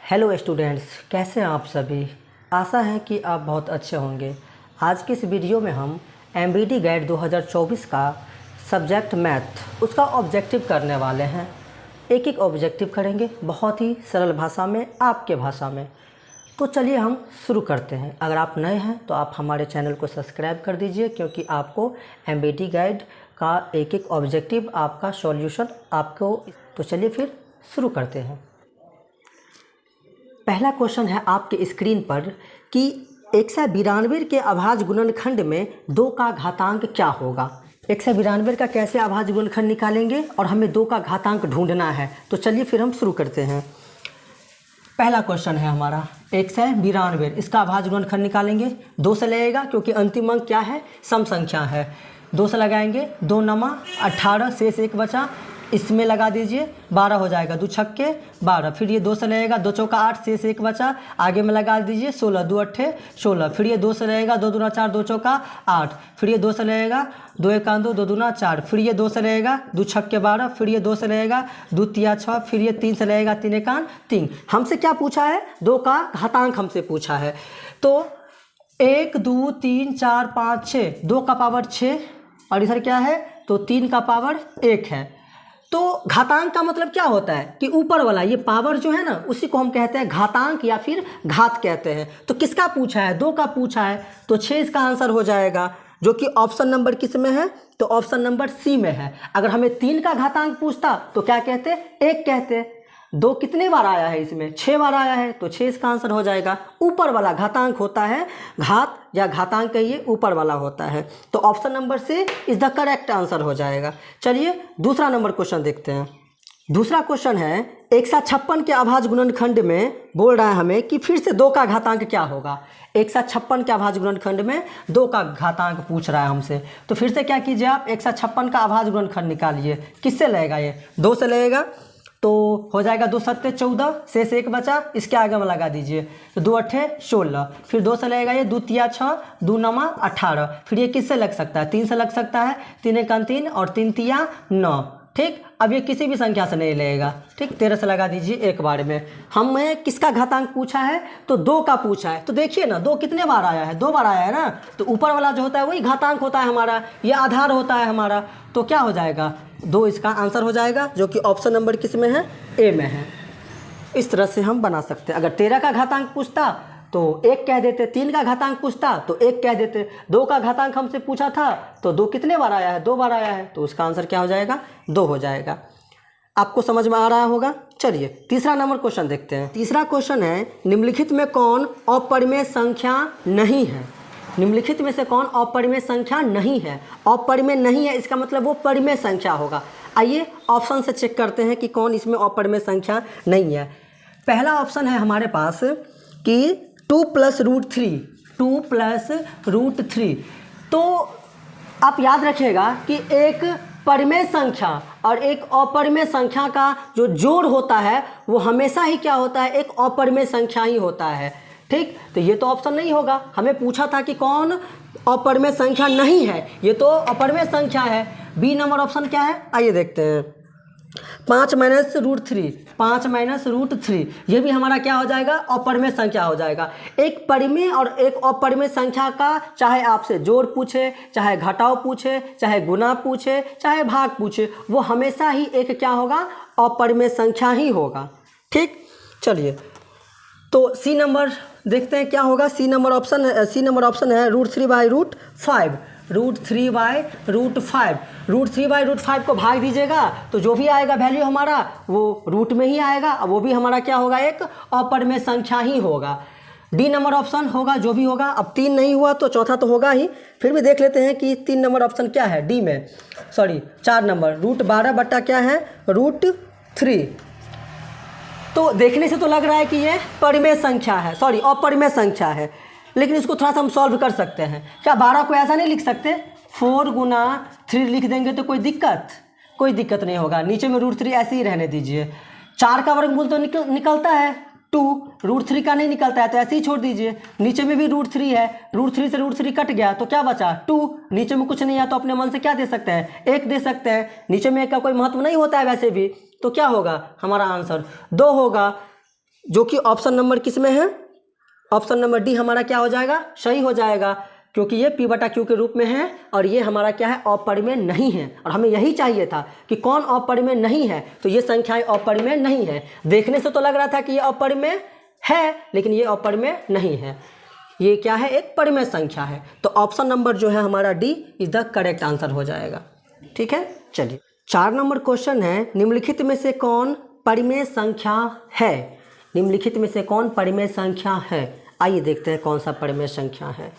Hello students, कैसे हैं आप सभी। आशा है कि आप बहुत अच्छे होंगे। आज की इस वीडियो में हम एमबीडी गाइड 2024 का सब्जेक्ट मैथ उसका ऑब्जेक्टिव करने वाले हैं। एक एक ऑब्जेक्टिव करेंगे बहुत ही सरल भाषा में, आपके भाषा में। तो चलिए हम शुरू करते हैं। अगर आप नए हैं तो आप हमारे चैनल को सब्सक्राइब कर दीजिए, क्योंकि आपको एमबीडी गाइड का एक एक ऑब्जेक्टिव, आपका सॉल्यूशन आपको। तो चलिए फिर शुरू करते हैं। पहला क्वेश्चन है आपके स्क्रीन पर कि 192 के अभाज्य गुणनखंड में 2 का घातांक क्या होगा। 192 का कैसे अभाज्य गुणनखंड निकालेंगे और हमें 2 का घातांक ढूंढना है। तो चलिए फिर हम शुरू करते हैं। पहला क्वेश्चन है हमारा 192, इसका अभाज्य गुणनखंड निकालेंगे। 2 से लगेगा क्योंकि अंतिम अंक क्या है, सम संख्या है। 2 से लगाएंगे, 2 नमा 18, शेष 1 बचा, इसमें लगा दीजिए 12 हो जाएगा। 2 छक्के 12, फिर ये 2 से लगेगा, 2 चौका 8, शेष 1 बचा, आगे में लगा दीजिए 16, 2 अट्ठे 16, फिर ये 2 से लगेगा, 2 दूना 4, 2 चौका 8, फिर ये 2 से लगेगा, 2 एकान 2, 2 दूना 4, फिर ये 2 से लगेगा, 2 छक्के 12, फिर ये 2 से लगेगा, 2 तिया 6, फिर ये 3 से लगेगा, 3 एकान 3। हमसे क्या पूछा है, 2 का घातांक हमसे पूछा है। तो 1 2 3 4 5 6, 2 का पावर 6 और इधर क्या है, तो 3 का पावर 1 है। तो घातांक का मतलब क्या होता है कि ऊपर वाला ये पावर जो है ना, उसी को हम कहते हैं घातांक या फिर घात कहते हैं। तो किसका पूछा है, 2 का पूछा है, तो 6 इसका आंसर हो जाएगा, जो कि ऑप्शन नंबर किस में है, तो ऑप्शन नंबर सी में है। अगर हमें 3 का घातांक पूछता तो क्या कहते, 1 कहते। 2 कितने बार आया है, इसमें 6 बार आया है, तो 6 इसका आंसर हो जाएगा। ऊपर वाला घातांक होता है, घात या घातांक कहिए, ऊपर वाला होता है। तो ऑप्शन नंबर से इज द करेक्ट आंसर हो जाएगा। चलिए दूसरा नंबर क्वेश्चन देखते हैं। दूसरा क्वेश्चन है 156 के अभाज्य गुणनखंड में बोल रहा है हमें कि फिर से 2 का घातांक क्या होगा। 156 के अभाज्य गुणनखंड में 2 का घातांक पूछ रहा है हमसे। तो फिर से क्या कीजिए, आप 156 का अभाज्य गुणनखंड निकालिए। किससे लगेगा, ये 2 से लगेगा, तो हो जाएगा 2 सत्ते 14, शेष 1 बचा, इसके आगे में लगा दीजिए, तो 2 अट्ठे 16, फिर 2 से लगेगा ये 2 तिया 6, 2 नमा 18, फिर ये किससे लग सकता है, 3 से लग सकता है, 3 एकान 3 और 3 तिया 9। ठीक, अब ये किसी भी संख्या से नहीं लगेगा। ठीक, 13 से लगा दीजिए एक बार में। हमें किसका घातांक पूछा है, तो 2 का पूछा है। तो देखिए ना, 2 कितने बार आया है, 2 बार आया है ना, तो ऊपर वाला जो होता है वही घातांक होता है हमारा, ये आधार होता है हमारा। तो क्या हो जाएगा, 2 इसका आंसर हो जाएगा, जो कि ऑप्शन नंबर किस में है, ए में है। इस तरह से हम बना सकते हैं। अगर 13 का घातांक पूछता तो 1 कह देते, 3 का घातांक पूछता तो 1 कह देते, 2 का घातांक हमसे पूछा था तो 2 कितने बार आया है, 2 बार आया है, तो उसका आंसर क्या हो जाएगा, 2 हो जाएगा। आपको समझ में आ रहा होगा। चलिए तीसरा नंबर क्वेश्चन देखते हैं। तीसरा क्वेश्चन है, निम्नलिखित में कौन अपरिमेय संख्या नहीं है। निम्नलिखित में से कौन अपरिमेय संख्या नहीं है। अपरिमेय नहीं है इसका मतलब वो परिमेय संख्या होगा। आइए ऑप्शन से चेक करते हैं कि कौन इसमें अपरिमेय संख्या नहीं है। पहला ऑप्शन है हमारे पास कि 2 + √3, 2 + √3। तो आप याद रखिएगा कि एक परिमेय संख्या और एक अपरिमेय संख्या का जो जोड़ होता है वो हमेशा ही क्या होता है, एक अपरिमेय संख्या ही होता है। ठीक, तो ये तो ऑप्शन नहीं होगा। हमें पूछा था कि कौन अपरिमेय संख्या नहीं है, ये तो अपरिमेय संख्या है। बी नंबर ऑप्शन क्या है, आइए देखते हैं। 5 - √3, 5 - √3, ये भी हमारा क्या हो जाएगा, अपरिमेय संख्या हो जाएगा। एक परिमेय और एक अपरिमेय संख्या का चाहे आपसे जोड़ पूछे, चाहे घटाव पूछे, चाहे गुना पूछे, चाहे भाग पूछे, वो हमेशा ही एक क्या होगा, अपरिमेय संख्या ही होगा। ठीक, चलिए तो सी नंबर देखते हैं क्या होगा। सी नंबर ऑप्शन है √3/√5, √3/√5। √3/√5 को भाग दीजिएगा तो जो भी आएगा वैल्यू हमारा वो रूट में ही आएगा, वो भी हमारा क्या होगा, एक अपरिमेय संख्या ही होगा। डी नंबर ऑप्शन होगा जो भी होगा। अब 3 नहीं हुआ तो चौथा तो होगा ही, फिर भी देख लेते हैं कि 3 नंबर ऑप्शन क्या है, डी में, सॉरी 4 नंबर, √12 बटा क्या है, √3। तो देखने से तो लग रहा है कि ये परिमेय संख्या है, सॉरी अपरिमेय संख्या है, लेकिन इसको थोड़ा सा हम सॉल्व कर सकते हैं। क्या 12 को ऐसा नहीं लिख सकते, 4 × 3 लिख देंगे तो कोई दिक्कत नहीं होगा। नीचे में √3 ऐसे ही रहने दीजिए। 4 का वर्गमूल तो निकलता है 2, √3 का नहीं निकलता है तो ऐसे ही छोड़ दीजिए। नीचे में भी √3 है, √3 से √3 कट गया तो क्या बचा, 2। नीचे में कुछ नहीं है तो अपने मन से क्या दे सकते हैं, 1 दे सकते हैं। नीचे में 1 का कोई महत्व नहीं होता है वैसे भी, तो क्या होगा हमारा आंसर 2 होगा। जो कि ऑप्शन नंबर किस में है, ऑप्शन नंबर डी हमारा क्या हो जाएगा, सही हो जाएगा, क्योंकि ये P बटा Q के रूप में है और ये हमारा क्या है, अपरिमेय नहीं है। और हमें यही चाहिए था कि कौन अपरिमेय नहीं है, तो ये संख्याएं अपरिमेय नहीं है। देखने से तो लग रहा था कि ये अपरिमेय है, लेकिन ये अपरिमेय नहीं है, ये क्या है, एक परिमेय संख्या है। तो ऑप्शन नंबर जो है हमारा D is the correct answer हो जाएगा। ठीक है, चलिए 4 नंबर क्वेश्चन है, निम्नलिखित में से कौन परिमेय संख्या है, निम्नलिखित में से कौन परिमेय संख्या है। आइए देखते हैं कौन सा परिमेय संख्या है।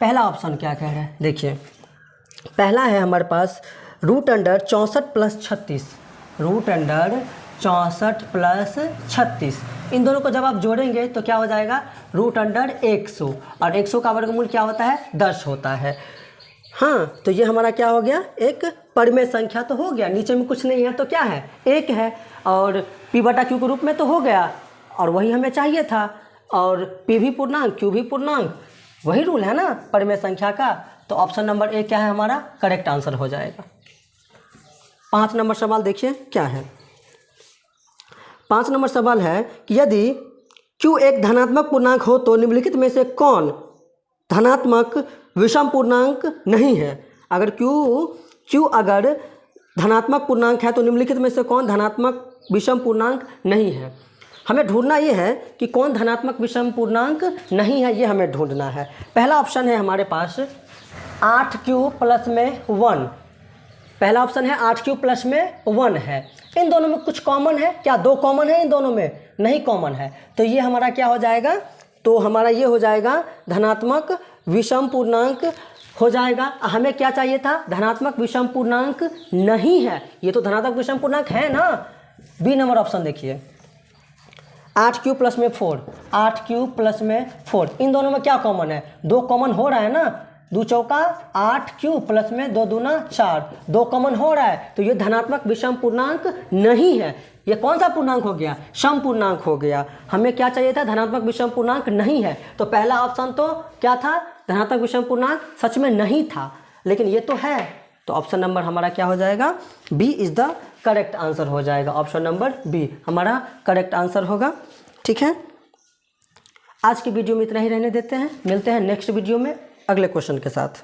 पहला ऑप्शन क्या कह रहा है, देखिए पहला है हमारे पास √64 + 36, √64 + 36। इन दोनों को जब आप जोड़ेंगे तो क्या हो जाएगा, √100, और 100 का वर्गमूल क्या होता है, 10 होता है। हाँ, तो ये हमारा क्या हो गया, एक परिमेय संख्या तो हो गया, नीचे में कुछ नहीं है तो क्या है, 1 है, और P बटा Q के रूप में तो हो गया, और वही हमें चाहिए था, और P भी पूर्णांक Q भी पूर्णांक, वही रूल है ना परिमेय संख्या का। तो ऑप्शन नंबर ए क्या है हमारा करेक्ट आंसर हो जाएगा। 5 नंबर सवाल देखिए क्या है। 5 नंबर सवाल है कि यदि Q एक धनात्मक पूर्णांक हो तो निम्नलिखित में से कौन धनात्मक विषम पूर्णांक नहीं है। अगर Q अगर धनात्मक पूर्णांक है तो निम्नलिखित में से कौन धनात्मक विषम पूर्णांक नहीं है। हमें ढूंढना ये है कि कौन धनात्मक विषम पूर्णांक नहीं है, ये हमें ढूंढना है। पहला ऑप्शन है हमारे पास 8Q + में 1, पहला ऑप्शन है 8Q + में 1 है। इन दोनों में कुछ कॉमन है क्या, 2 कॉमन है इन दोनों में, नहीं कॉमन है, तो ये हमारा क्या हो जाएगा, तो हमारा ये हो जाएगा धनात्मक विषम पूर्णांक हो जाएगा। हमें क्या चाहिए था, धनात्मक विषम पूर्णांक नहीं है, ये तो धनात्मक विषम पूर्णांक है ना। बी नंबर ऑप्शन देखिए 8Q + में 4, 8Q + में 4, इन दोनों में क्या कॉमन है, 2 कॉमन हो रहा है ना, 2 चौका 8Q + में 2 दूना 4, 2 कॉमन हो रहा है, तो ये धनात्मक विषम पूर्णांक नहीं है। ये कौन सा पूर्णांक हो गया, सम पूर्णांक हो गया। हमें क्या चाहिए था, धनात्मक विषम पूर्णांक नहीं है, तो पहला ऑप्शन तो क्या था, धनात्मक विषम पूर्णांक सच में नहीं था, लेकिन ये तो है, तो ऑप्शन नंबर हमारा क्या हो जाएगा, B is the correct answer हो जाएगा। ऑप्शन नंबर बी हमारा करेक्ट आंसर होगा। ठीक है, आज की वीडियो में इतना ही रहने देते हैं, मिलते हैं नेक्स्ट वीडियो में अगले क्वेश्चन के साथ।